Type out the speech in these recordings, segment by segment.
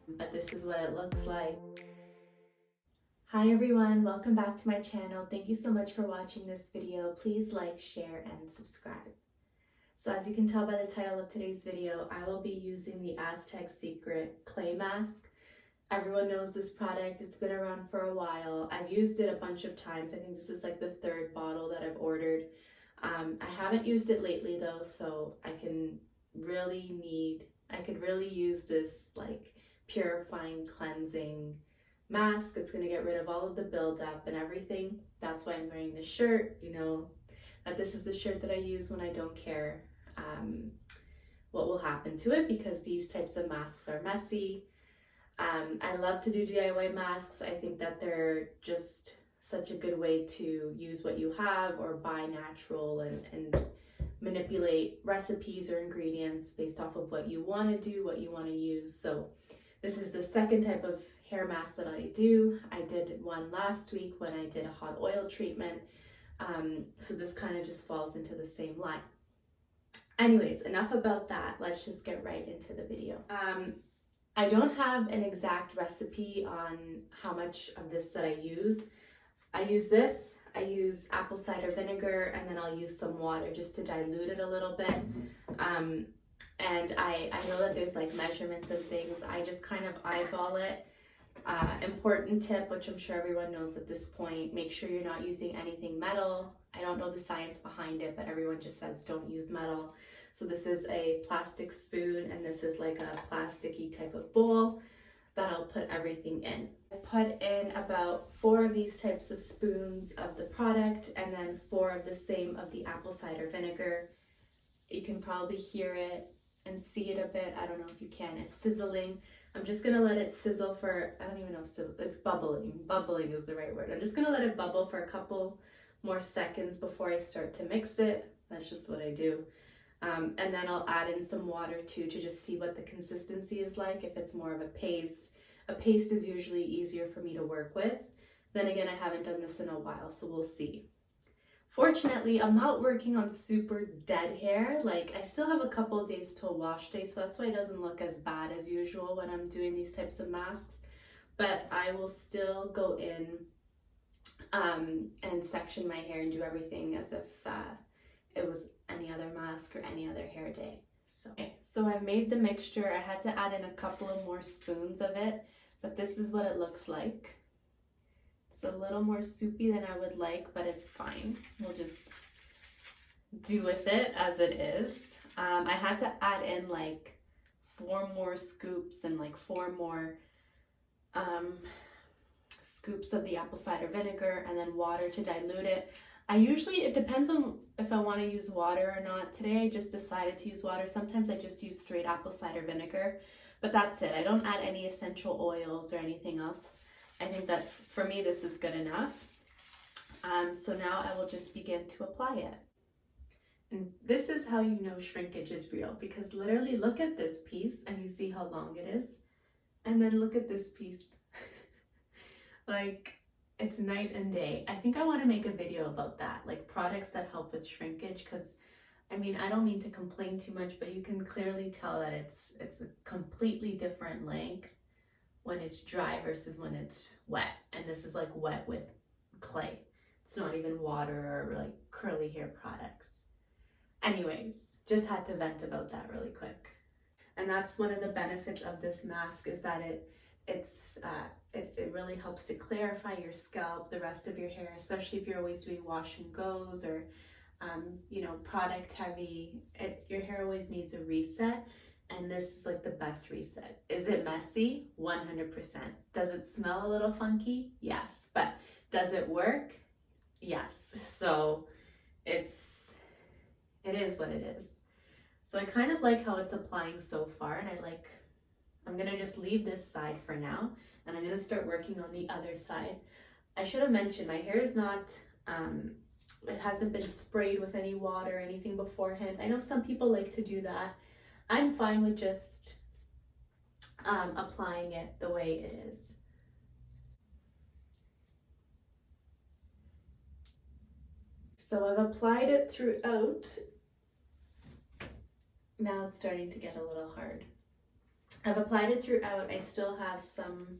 but this is what it looks like. Hi everyone, welcome back to my channel. Thank you so much for watching this video. Please like, share, and subscribe. So as you can tell by the title of today's video, I will be using the Aztec Secret Clay Mask. Everyone knows this product. It's been around for a while. I've used it a bunch of times. I think this is like the third bottle that I've ordered. I haven't used it lately though, so I could really use this like purifying, cleansing mask. It's gonna get rid of all of the buildup and everything. That's why I'm wearing this shirt. You know that this is the shirt that I use when I don't care what will happen to it, because these types of masks are messy. I love to do DIY masks. I think that they're just such a good way to use what you have or buy natural and manipulate recipes or ingredients based off of what you want to do, what you want to use. So this is the second type of hair mask that I do. I did one last week when I did a hot oil treatment. So this kind of just falls into the same line. Anyways, enough about that. Let's just get right into the video. I don't have an exact recipe on how much of this that I use. I use apple cider vinegar, and then I'll use some water just to dilute it a little bit. And I know that there's like measurements and things. I just kind of eyeball it. Important tip, which I'm sure everyone knows at this point, make sure you're not using anything metal. I don't know the science behind it, but everyone just says don't use metal. So this is a plastic spoon, and this is like a plasticky type of bowl that I'll put everything in. I put in about 4 of these types of spoons of the product, and then 4 of the same of the apple cider vinegar. You can probably hear it and see it a bit. I don't know if you can. It's sizzling. I'm just gonna let it sizzle for, I don't even know, it's bubbling. Bubbling is the right word. I'm just gonna let it bubble for a couple more seconds before I start to mix it. That's just what I do. And then I'll add in some water too to just see what the consistency is like. If it's more of a paste is usually easier for me to work with. Then again, I haven't done this in a while, so we'll see. Fortunately, I'm not working on super dead hair. Like, I still have a couple of days till wash day, so that's why it doesn't look as bad as usual when I'm doing these types of masks. But I will still go in and section my hair and do everything as if it was any other mask or any other hair day. So I made the mixture. I had to add in a couple of more spoons of it, but this is what it looks like. It's a little more soupy than I would like, but it's fine. We'll just do with it as it is. I had to add in like 4 more scoops and like 4 more scoops of the apple cider vinegar, and then water to dilute it. It depends on if I want to use water or not. Today I just decided to use water. Sometimes I just use straight apple cider vinegar, but that's it. I don't add any essential oils or anything else. I think that for me this is good enough. So now I will just begin to apply it. And this is how you know shrinkage is real, because literally look at this piece and you see how long it is, and then look at this piece. Like, it's night and day. I think I want to make a video about that, like products that help with shrinkage, because I mean, I don't mean to complain too much, but you can clearly tell that it's a completely different length when it's dry versus when it's wet. And this is like wet with clay. It's not even water or like curly hair products. Anyways, just had to vent about that really quick. And that's one of the benefits of this mask, is that it really helps to clarify your scalp, the rest of your hair, especially if you're always doing wash and goes or you know, product heavy. Your hair always needs a reset, and this is like the best reset. Is it messy? 100%. Does it smell a little funky? Yes. But does it work? Yes. So it is what it is. So I kind of like how it's applying so far, and I'm gonna just leave this side for now, and I'm gonna start working on the other side. I should have mentioned my hair is not, it hasn't been sprayed with any water or anything beforehand. I know some people like to do that. I'm fine with just applying it the way it is. So I've applied it throughout. Now it's starting to get a little hard. I've applied it throughout. I still have some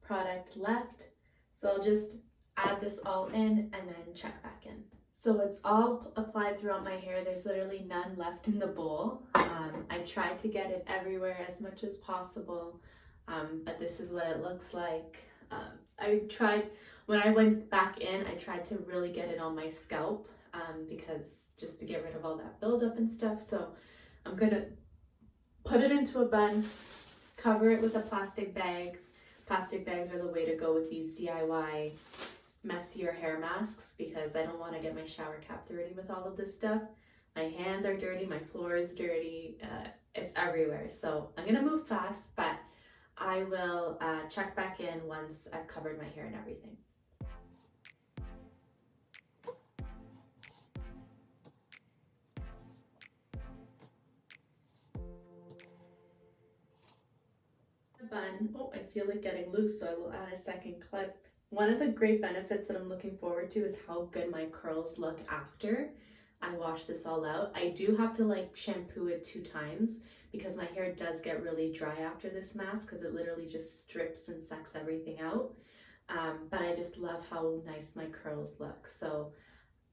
product left. So I'll just add this all in and then check back in. So it's all applied throughout my hair. There's literally none left in the bowl. I tried to get it everywhere as much as possible, but this is what it looks like. I tried, when I went back in, I tried to really get it on my scalp because just to get rid of all that buildup and stuff. So I'm gonna put it into a bun, cover it with a plastic bag. Plastic bags are the way to go with these DIY messier hair masks because I don't want to get my shower cap dirty with all of this stuff. My hands are dirty, my floor is dirty, it's everywhere. So I'm gonna move fast, but I will check back in once I've covered my hair and everything. Bun. Oh, I feel it getting loose, so I will add a second clip. One of the great benefits that I'm looking forward to is how good my curls look after I wash this all out. I do have to like shampoo it 2 times because my hair does get really dry after this mask because it literally just strips and sucks everything out. But I just love how nice my curls look. So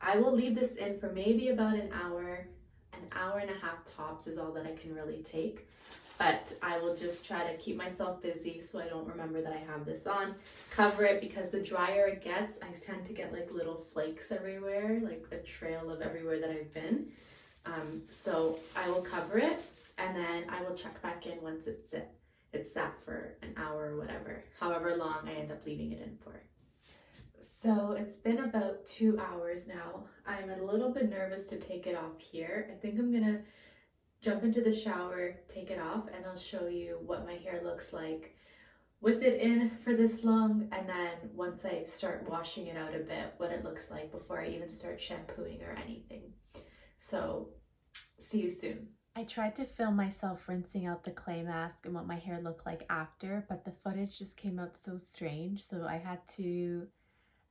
I will leave this in for maybe about an hour and a half tops is all that I can really take. But I will just try to keep myself busy so I don't remember that I have this on. Cover it because the drier it gets, I tend to get like little flakes everywhere, like a trail of everywhere that I've been. So I will cover it and then I will check back in once it's sat for an hour or whatever, however long I end up leaving it in for. So it's been about 2 hours now. I'm a little bit nervous to take it off here. I think I'm gonna jump into the shower, take it off, and I'll show you what my hair looks like with it in for this long, and then once I start washing it out a bit, what it looks like before I even start shampooing or anything. So see you soon. I tried to film myself rinsing out the clay mask and what my hair looked like after, but the footage just came out so strange, so I had to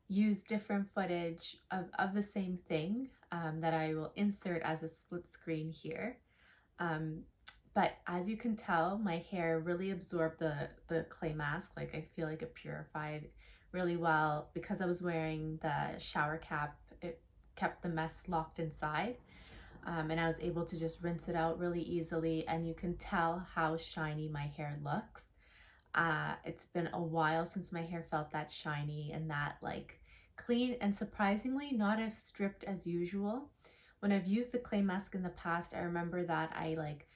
use different footage of the same thing that I will insert as a split screen here. But as you can tell, my hair really absorbed the clay mask. Like I feel like it purified really well. Because I was wearing the shower cap, it kept the mess locked inside. And I was able to just rinse it out really easily, and you can tell how shiny my hair looks. It's been a while since my hair felt that shiny and that like clean, and surprisingly not as stripped as usual. When I've used the clay mask in the past, I remember that I like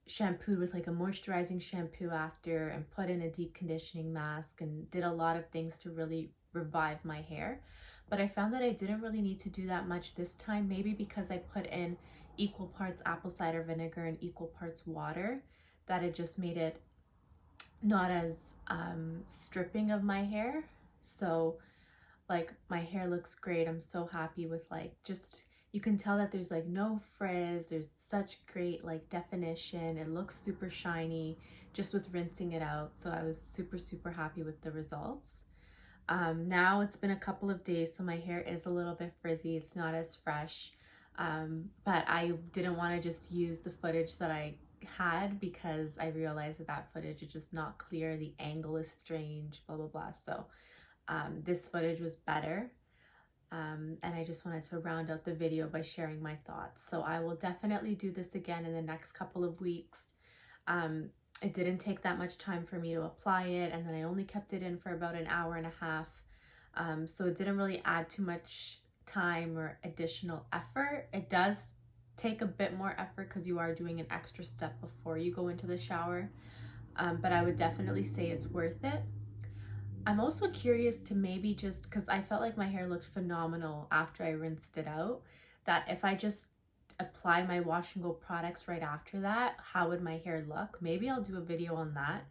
shampooed with like a moisturizing shampoo after and put in a deep conditioning mask and did a lot of things to really revive my hair. But I found that I didn't really need to do that much this time, maybe because I put in equal parts apple cider vinegar and equal parts water, that it just made it not as stripping of my hair. So like my hair looks great. I'm so happy with like just, you can tell that there's like no frizz, there's such great like definition, it looks super shiny just with rinsing it out. So I was super happy with the results. Now it's been a couple of days, so my hair is a little bit frizzy, it's not as fresh, but I didn't want to just use the footage that I had because I realized that footage is just not clear, the angle is strange, blah blah blah. So this footage was better. And I just wanted to round out the video by sharing my thoughts. So I will definitely do this again in the next couple of weeks. It didn't take that much time for me to apply it, and then I only kept it in for about an hour and a half. So it didn't really add too much time or additional effort. It does take a bit more effort because you are doing an extra step before you go into the shower. But I would definitely say it's worth it. I'm also curious to maybe just, because I felt like my hair looked phenomenal after I rinsed it out, that if I just apply my wash and go products right after that, how would my hair look? Maybe I'll do a video on that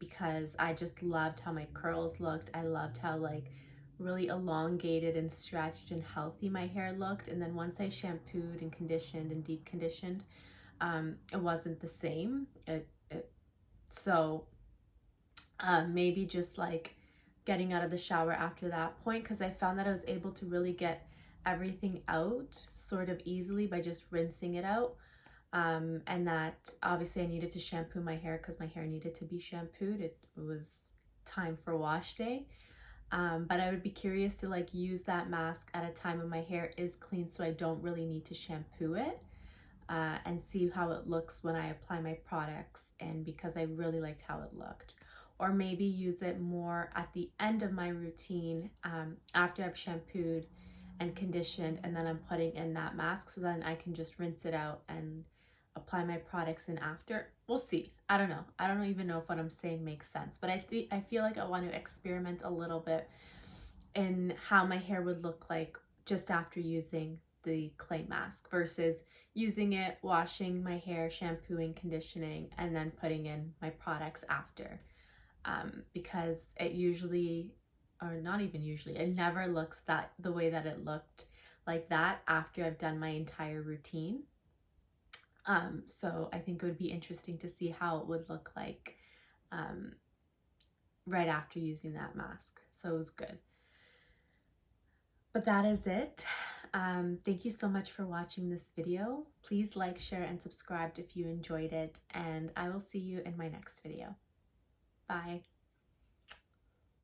because I just loved how my curls looked. I loved how like really elongated and stretched and healthy my hair looked. And then once I shampooed and conditioned and deep conditioned, it wasn't the same. So maybe just like getting out of the shower after that point, because I found that I was able to really get everything out sort of easily by just rinsing it out. and that obviously I needed to shampoo my hair because my hair needed to be shampooed. It was time for wash day. But I would be curious to like use that mask at a time when my hair is clean so I don't really need to shampoo it, and see how it looks when I apply my products, and because I really liked how it looked. Or maybe use it more at the end of my routine, after I've shampooed and conditioned, and then I'm putting in that mask so then I can just rinse it out and apply my products in after. We'll see. I don't know. I don't even know if what I'm saying makes sense, but I feel like I want to experiment a little bit in how my hair would look like just after using the clay mask versus using it, washing my hair, shampooing, conditioning, and then putting in my products after. Because it usually, or not even usually, it never looks that the way that it looked like that after I've done my entire routine. So I think it would be interesting to see how it would look like right after using that mask. So it was good. But that is it. Thank you so much for watching this video. Please like, share, and subscribe if you enjoyed it, and I will see you in my next video. Bye.